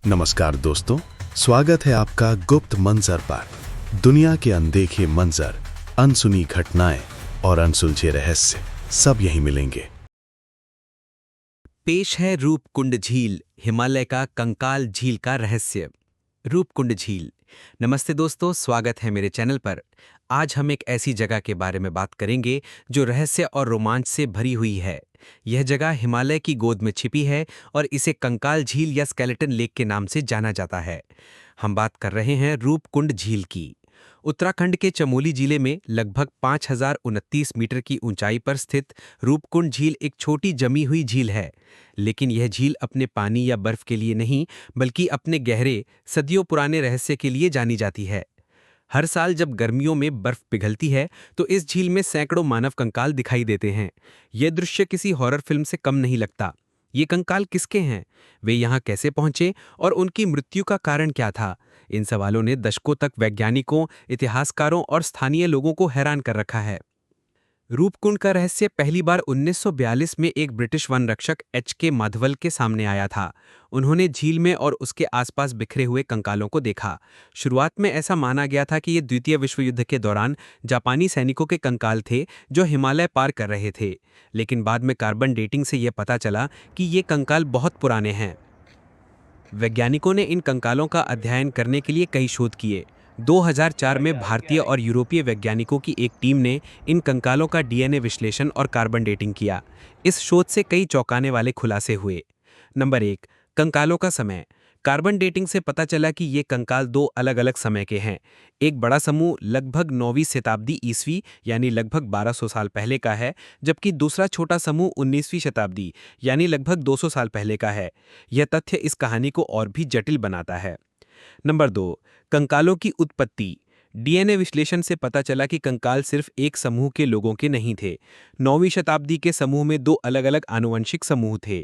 नमस्कार दोस्तों, स्वागत है आपका गुप्त मंजर पर। दुनिया के अनदेखे मंजर, अनसुनी घटनाएं और अनसुलझे रहस्य सब यहीं मिलेंगे। पेश है रूपकुंड झील, हिमालय का कंकाल झील का रहस्य। रूपकुंड झील। नमस्ते दोस्तों, स्वागत है मेरे चैनल पर। आज हम एक ऐसी जगह के बारे में बात करेंगे जो रहस्य और रोमांच से भरी हुई है। यह जगह हिमालय की गोद में छिपी है और इसे कंकाल झील या स्केलेटन लेक के नाम से जाना जाता है। हम बात कर रहे हैं रूपकुंड झील की। उत्तराखंड के चमोली जिले में लगभग 5029 मीटर की ऊंचाई पर स्थित रूपकुंड झील एक छोटी जमी हुई झील है। लेकिन यह झील अपने पानी या बर्फ के लिए नहीं, बल्कि अपने गहरे, सदियों पुराने रहस्य के लिए जानी जाती है। हर साल जब गर्मियों में बर्फ पिघलती है तो इस झील में सैकड़ों मानव कंकाल दिखाई देते हैं। यह दृश्य किसी हॉरर फिल्म से कम नहीं लगता। ये कंकाल किसके हैं? वे यहाँ कैसे पहुंचे और उनकी मृत्यु का कारण क्या था? इन सवालों ने दशकों तक वैज्ञानिकों, इतिहासकारों और स्थानीय लोगों को हैरान कर रखा है। रूपकुंड का रहस्य पहली बार 1942 में एक ब्रिटिश वन रक्षक H.K. माधवल के सामने आया था। उन्होंने झील में और उसके आसपास बिखरे हुए कंकालों को देखा। शुरुआत में ऐसा माना गया था कि ये द्वितीय विश्व युद्ध के दौरान जापानी सैनिकों के कंकाल थे जो हिमालय पार कर रहे थे। लेकिन बाद में कार्बन डेटिंग से यह पता चला कि ये कंकाल बहुत पुराने हैं। वैज्ञानिकों ने इन कंकालों का अध्ययन करने के लिए कई शोध किए। 2004 में भारतीय और यूरोपीय वैज्ञानिकों की एक टीम ने इन कंकालों का डीएनए विश्लेषण और कार्बन डेटिंग किया। इस शोध से कई चौंकाने वाले खुलासे हुए। नंबर 1, कंकालों का समय। कार्बन डेटिंग से पता चला कि ये कंकाल दो अलग अलग समय के हैं। एक बड़ा समूह लगभग 9वीं शताब्दी ईस्वी यानी लगभग 1200 साल पहले का है, जबकि दूसरा छोटा समूह 19वीं शताब्दी यानी लगभग 200 साल पहले का है। यह तथ्य इस कहानी को और भी जटिल बनाता है। नंबर 2, कंकालों की उत्पत्ति। डीएनए विश्लेषण से पता चला कि कंकाल सिर्फ एक समूह के लोगों के नहीं थे। 9वीं शताब्दी के समूह में दो अलग अलग आनुवंशिक समूह थे।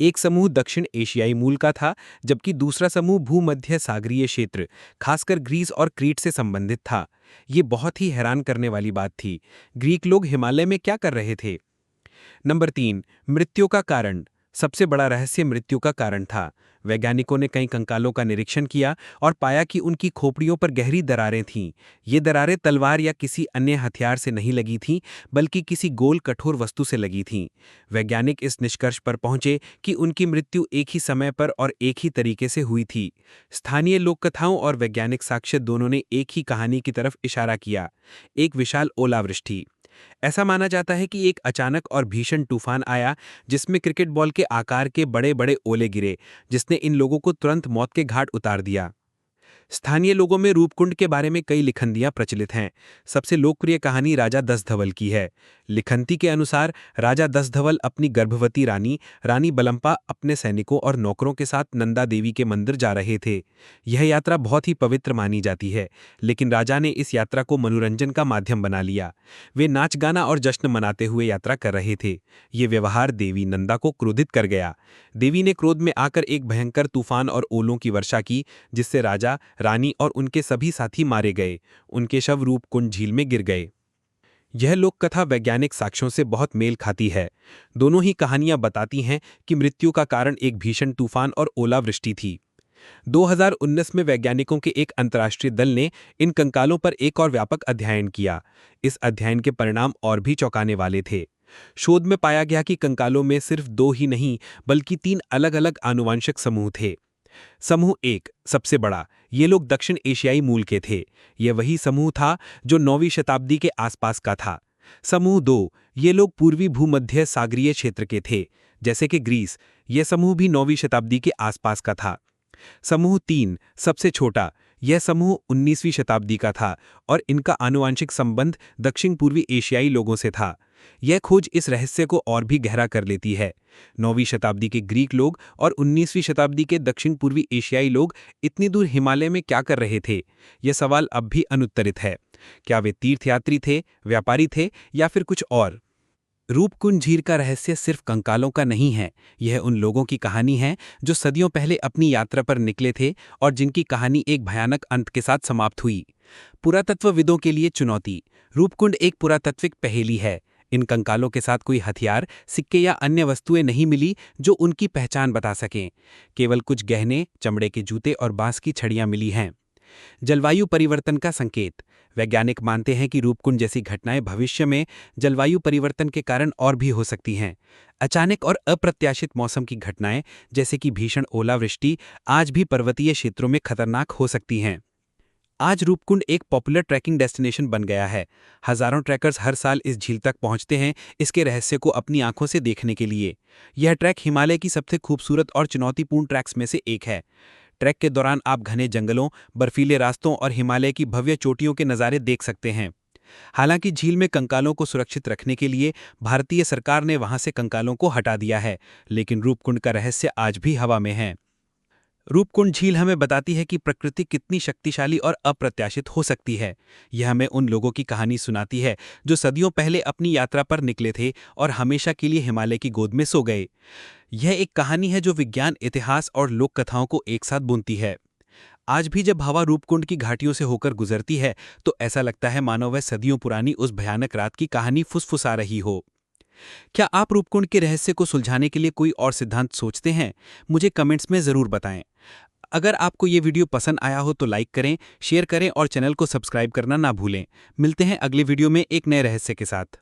एक समूह दक्षिण एशियाई मूल का था, जबकि दूसरा समूह भूमध्य सागरीय क्षेत्र, खासकर ग्रीस और क्रीट से संबंधित था। ये बहुत ही हैरान करने वाली बात थी। ग्रीक लोग हिमालय में क्या कर रहे थे? नंबर 3, मृत्यु का कारण। सबसे बड़ा रहस्य मृत्यु का कारण था। वैज्ञानिकों ने कई कंकालों का निरीक्षण किया और पाया कि उनकी खोपड़ियों पर गहरी दरारें थीं। ये दरारें तलवार या किसी अन्य हथियार से नहीं लगी थीं, बल्कि किसी गोल कठोर वस्तु से लगी थीं। वैज्ञानिक इस निष्कर्ष पर पहुंचे कि उनकी मृत्यु एक ही समय पर और एक ही तरीके से हुई थी। स्थानीय लोक कथाओं और वैज्ञानिक साक्ष्य दोनों ने एक ही कहानी की तरफ इशारा किया, एक विशाल ओलावृष्टि। ऐसा माना जाता है कि एक अचानक और भीषण तूफान आया जिसमें क्रिकेट बॉल के आकार के बड़े बड़े ओले गिरे, जिसने इन लोगों को तुरंत मौत के घाट उतार दिया। स्थानीय लोगों में रूपकुंड के बारे में कई लिखंतियां प्रचलित हैं। सबसे लोकप्रिय कहानी राजा दशधवल की है। लिखंती के अनुसार राजा दशधवल अपनी गर्भवती रानी बलम्पा अपने सैनिकों और नौकरों के साथ नंदा देवी के मंदिर जा रहे थे। यह यात्रा बहुत ही पवित्र मानी जाती है, लेकिन राजा ने इस यात्रा को मनोरंजन का माध्यम बना लिया। वे नाच गाना और जश्न मनाते हुए यात्रा कर रहे थे। ये व्यवहार देवी नंदा को क्रोधित कर गया। देवी ने क्रोध में आकर एक भयंकर तूफान और ओलों की वर्षा की, जिससे राजा, रानी और उनके सभी साथी मारे गए। उनके शव रूपकुंड झील में गिर गए। यह लोक कथा वैज्ञानिक साक्ष्यों से बहुत मेल खाती है। दोनों ही कहानियां बताती हैं कि मृत्यु का कारण एक भीषण तूफान और ओलावृष्टि थी। 2019 में वैज्ञानिकों के एक अंतर्राष्ट्रीय दल ने इन कंकालों पर एक और व्यापक अध्ययन किया। इस अध्ययन के परिणाम और भी चौंकाने वाले थे। शोध में पाया गया कि कंकालों में सिर्फ दो ही नहीं, बल्कि 3 अलग अलग आनुवंशिक समूह थे। समूह 1, सबसे बड़ा, ये लोग दक्षिण एशियाई मूल के थे। यह वही समूह था जो 9वीं शताब्दी के आसपास का था। समूह 2, ये लोग पूर्वी भूमध्य सागरीय क्षेत्र के थे, जैसे कि ग्रीस। यह समूह भी 9वीं शताब्दी के आसपास का था। समूह 3, सबसे छोटा, यह समूह 19वीं शताब्दी का था और इनका आनुवंशिक संबंध दक्षिण पूर्वी एशियाई लोगों से था। यह खोज इस रहस्य को और भी गहरा कर लेती है। 9वीं शताब्दी के ग्रीक लोग और 19वीं शताब्दी के दक्षिण पूर्वी एशियाई लोग इतनी दूर हिमालय में क्या कर रहे थे? यह सवाल अब भी अनुत्तरित है। क्या वे तीर्थयात्री थे, व्यापारी थे या फिर कुछ और? रूपकुंड झील का रहस्य सिर्फ कंकालों का नहीं है। यह उन लोगों की कहानी है जो सदियों पहले अपनी यात्रा पर निकले थे और जिनकी कहानी एक भयानक अंत के साथ समाप्त हुई। पुरातत्वविदों के लिए चुनौती। रूपकुंड एक पुरातत्विक पहेली है। इन कंकालों के साथ कोई हथियार, सिक्के या अन्य वस्तुएं नहीं मिली जो उनकी पहचान बता सकें। केवल कुछ गहने, चमड़े के जूते और बांस की छड़ियां मिली हैं। जलवायु परिवर्तन का संकेत। वैज्ञानिक मानते हैं कि रूपकुंड जैसी घटनाएं भविष्य में जलवायु परिवर्तन के कारण और भी हो सकती हैं। अचानक और अप्रत्याशित मौसम की घटनाएं, जैसे कि भीषण ओलावृष्टि, आज भी पर्वतीय क्षेत्रों में खतरनाक हो सकती हैं। आज रूपकुंड एक पॉपुलर ट्रैकिंग डेस्टिनेशन बन गया है। हजारों ट्रैकर्स हर साल इस झील तक पहुंचते हैं इसके रहस्य को अपनी आंखों से देखने के लिए। यह ट्रैक हिमालय की सबसे खूबसूरत और चुनौतीपूर्ण ट्रैक्स में से एक है। ट्रैक के दौरान आप घने जंगलों, बर्फीले रास्तों और हिमालय की भव्य चोटियों के नज़ारे देख सकते हैं। हालांकि झील में कंकालों को सुरक्षित रखने के लिए भारतीय सरकार ने वहां से कंकालों को हटा दिया है, लेकिन रूपकुंड का रहस्य आज भी हवा में है। रूपकुंड झील हमें बताती है कि प्रकृति कितनी शक्तिशाली और अप्रत्याशित हो सकती है। यह हमें उन लोगों की कहानी सुनाती है जो सदियों पहले अपनी यात्रा पर निकले थे और हमेशा के लिए हिमालय की गोद में सो गए। यह एक कहानी है जो विज्ञान, इतिहास और लोक कथाओं को एक साथ बुनती है। आज भी जब हवा रूपकुंड की घाटियों से होकर गुजरती है तो ऐसा लगता है मानो वह सदियों पुरानी उस भयानक रात की कहानी फुसफुसा रही हो। क्या आप रूपकुंड के रहस्य को सुलझाने के लिए कोई और सिद्धांत सोचते हैं? मुझे कमेंट्स में ज़रूर बताएं। अगर आपको ये वीडियो पसंद आया हो तो लाइक करें, शेयर करें और चैनल को सब्सक्राइब करना ना भूलें। मिलते हैं अगले वीडियो में एक नए रहस्य के साथ।